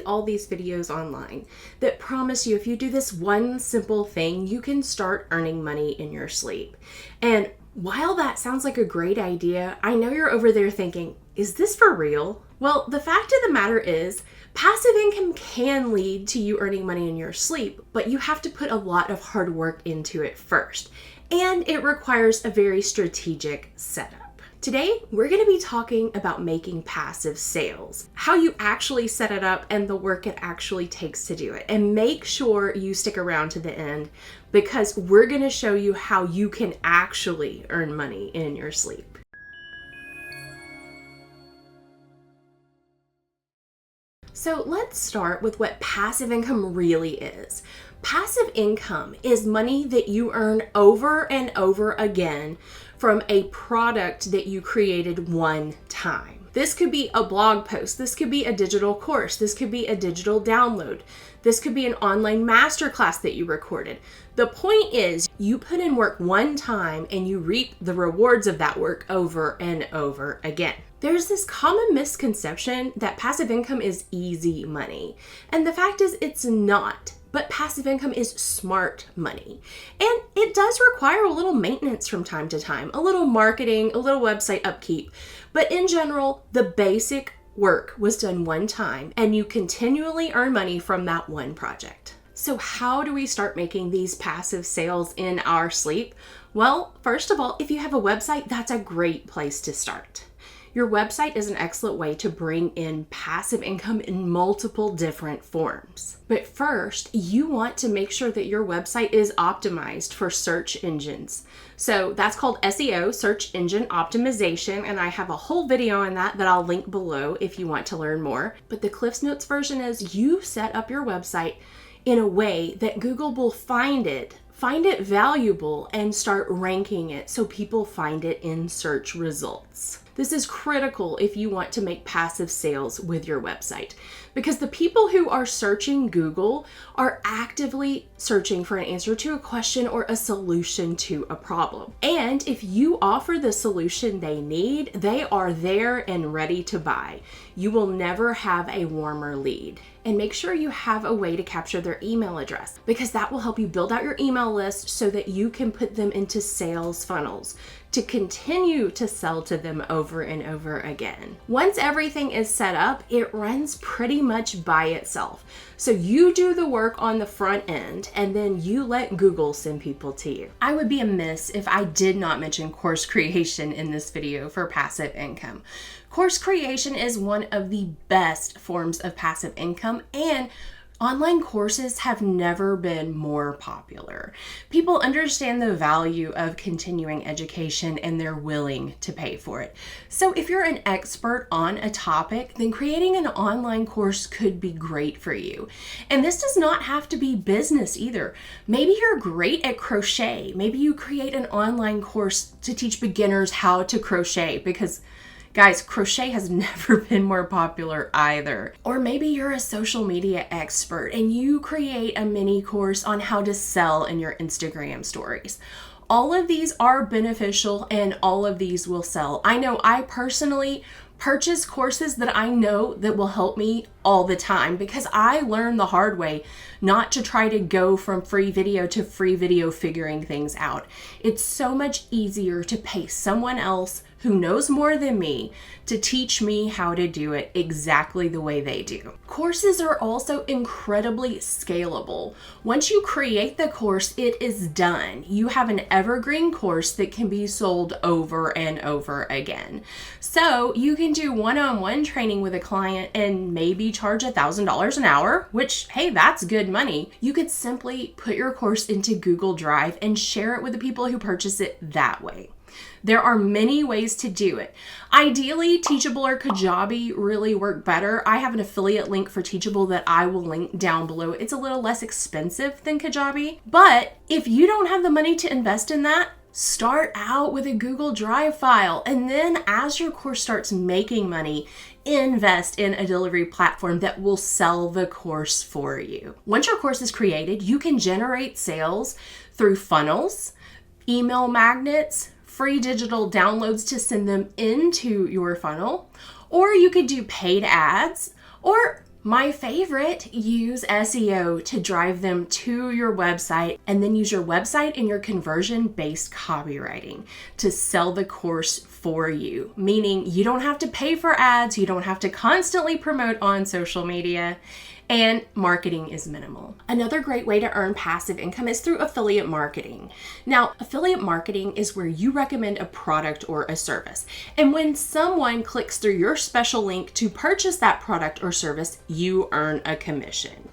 all these videos online that promise you if you do this one simple thing, you can start earning money in your sleep. And while that sounds like a great idea, I know you're over there thinking, is this for real? Well, the fact of the matter is, passive income can lead to you earning money in your sleep, but you have to put a lot of hard work into it first. And it requires a very strategic setup. Today, we're going to be talking about making passive sales, how you actually set it up and the work it actually takes to do it. And make sure you stick around to the end because we're going to show you how you can actually earn money in your sleep. So let's start with what passive income really is. Passive income is money that you earn over and over again from a product that you created one time. This could be a blog post, this could be a digital course, this could be a digital download, this could be an online masterclass that you recorded. The point is, you put in work one time and you reap the rewards of that work over and over again. There's this common misconception that passive income is easy money, and the fact is it's not. But passive income is smart money. And it does require a little maintenance from time to time, a little marketing, a little website upkeep. But in general, the basic work was done one time and you continually earn money from that one project. So how do we start making these passive sales in our sleep? Well, first of all, if you have a website, that's a great place to start. Your website is an excellent way to bring in passive income in multiple different forms. But first, you want to make sure that your website is optimized for search engines. So that's called SEO, search engine optimization, and I have a whole video on that I'll link below if you want to learn more. But the Cliffs Notes version is you set up your website in a way that Google will find it valuable, and start ranking it so people find it in search results. This is critical if you want to make passive sales with your website, because the people who are searching Google are actively searching for an answer to a question or a solution to a problem. And if you offer the solution they need, they are there and ready to buy. You will never have a warmer lead. And make sure you have a way to capture their email address, because that will help you build out your email list so that you can put them into sales funnels to continue to sell to them over and over again. Once everything is set up, it runs pretty much by itself. So you do the work on the front end and then you let Google send people to you. I would be amiss if I did not mention course creation in this video for passive income. Course creation is one of the best forms of passive income, and online courses have never been more popular. People understand the value of continuing education and they're willing to pay for it. So if you're an expert on a topic, then creating an online course could be great for you. And this does not have to be business either. Maybe you're great at crochet. Maybe you create an online course to teach beginners how to crochet, because guys, crochet has never been more popular either. Or maybe you're a social media expert and you create a mini course on how to sell in your Instagram stories. All of these are beneficial and all of these will sell. I know I personally purchase courses that I know that will help me all the time, because I learned the hard way not to try to go from free video to free video figuring things out. It's so much easier to pay someone else who knows more than me to teach me how to do it exactly the way they do. Courses are also incredibly scalable. Once you create the course, it is done. You have an evergreen course that can be sold over and over again. So you can do one-on-one training with a client and maybe charge $1,000 an hour, which, hey, that's good money. You could simply put your course into Google Drive and share it with the people who purchase it that way. There are many ways to do it. Ideally, Teachable or Kajabi really work better. I have an affiliate link for Teachable that I will link down below. It's a little less expensive than Kajabi, but if you don't have the money to invest in that, start out with a Google Drive file, and then as your course starts making money, invest in a delivery platform that will sell the course for you. Once your course is created, you can generate sales through funnels, email magnets, free digital downloads to send them into your funnel, or you could do paid ads, or My favorite, use SEO to drive them to your website, and then use your website and your conversion-based copywriting to sell the course for you, meaning you don't have to pay for ads, you don't have to constantly promote on social media, and marketing is minimal. Another great way to earn passive income is through affiliate marketing. Now, affiliate marketing is where you recommend a product or a service. And when someone clicks through your special link to purchase that product or service, you earn a commission.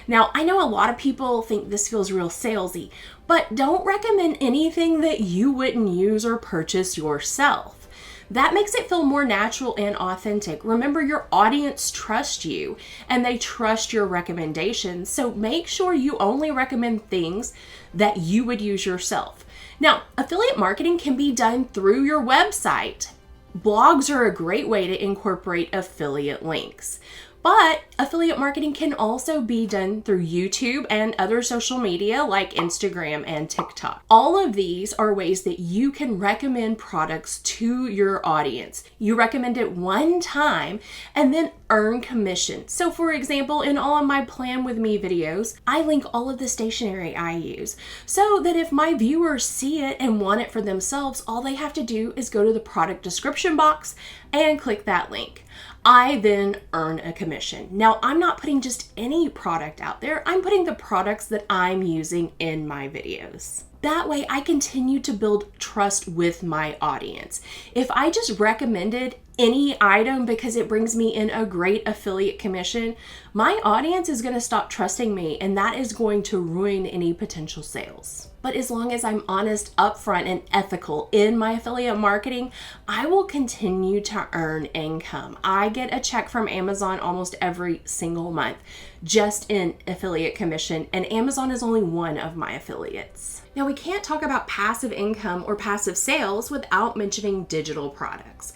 Now, I know a lot of people think this feels real salesy, but don't recommend anything that you wouldn't use or purchase yourself. That makes it feel more natural and authentic. Remember, your audience trusts you and they trust your recommendations. So make sure you only recommend things that you would use yourself. Now, affiliate marketing can be done through your website. Blogs are a great way to incorporate affiliate links. But affiliate marketing can also be done through YouTube and other social media like Instagram and TikTok. All of these are ways that you can recommend products to your audience. You recommend it one time and then earn commission. So for example, in all of my Plan With Me videos, I link all of the stationery I use so that if my viewers see it and want it for themselves, all they have to do is go to the product description box and click that link. I then earn a commission. Now, I'm not putting just any product out there. I'm putting the products that I'm using in my videos. That way, I continue to build trust with my audience. If I just recommended any item because it brings me in a great affiliate commission, my audience is going to stop trusting me, and that is going to ruin any potential sales. But as long as I'm honest, upfront, and ethical in my affiliate marketing, I will continue to earn income. I get a check from Amazon almost every single month just in affiliate commission, and Amazon is only one of my affiliates. Now, we can't talk about passive income or passive sales without mentioning digital products.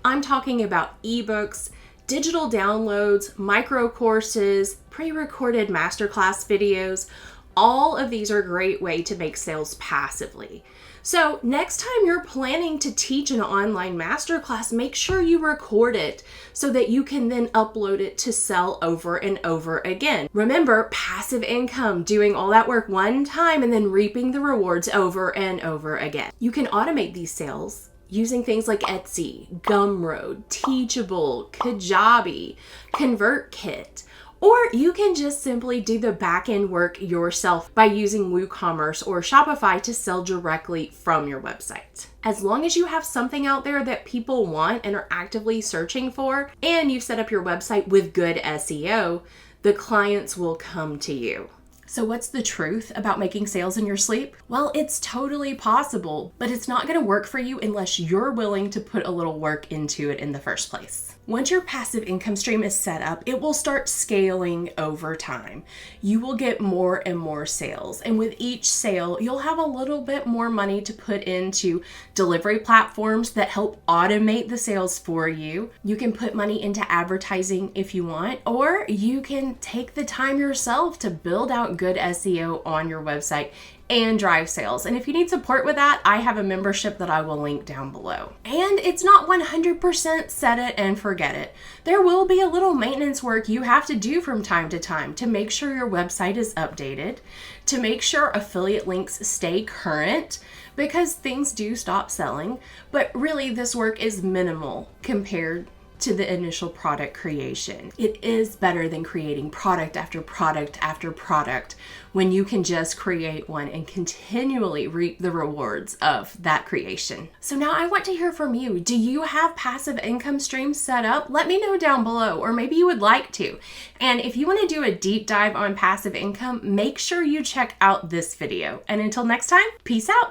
I'm talking about ebooks, digital downloads, micro courses, pre-recorded masterclass videos. All of these are a great way to make sales passively. So next time you're planning to teach an online masterclass, make sure you record it so that you can then upload it to sell over and over again. Remember, passive income, doing all that work one time and then reaping the rewards over and over again. You can automate these sales using things like Etsy, Gumroad, Teachable, Kajabi, ConvertKit. Or you can just simply do the back-end work yourself by using WooCommerce or Shopify to sell directly from your website. As long as you have something out there that people want and are actively searching for, and you've set up your website with good SEO, the clients will come to you. So what's the truth about making sales in your sleep? Well, it's totally possible, but it's not going to work for you unless you're willing to put a little work into it in the first place. Once your passive income stream is set up, it will start scaling over time. You will get more and more sales. And with each sale, you'll have a little bit more money to put into delivery platforms that help automate the sales for you. You can put money into advertising if you want, or you can take the time yourself to build out good SEO on your website and drive sales. And if you need support with that, I have a membership that I will link down below. And it's not 100% set it and forget it. There will be a little maintenance work you have to do from time to time to make sure your website is updated, to make sure affiliate links stay current, because things do stop selling. But really, this work is minimal compared to the initial product creation. It is better than creating product after product after product when you can just create one and continually reap the rewards of that creation. So now I want to hear from you. Do you have passive income streams set up? Let me know down below, or maybe you would like to. And if you want to do a deep dive on passive income, make sure you check out this video. And until next time, peace out.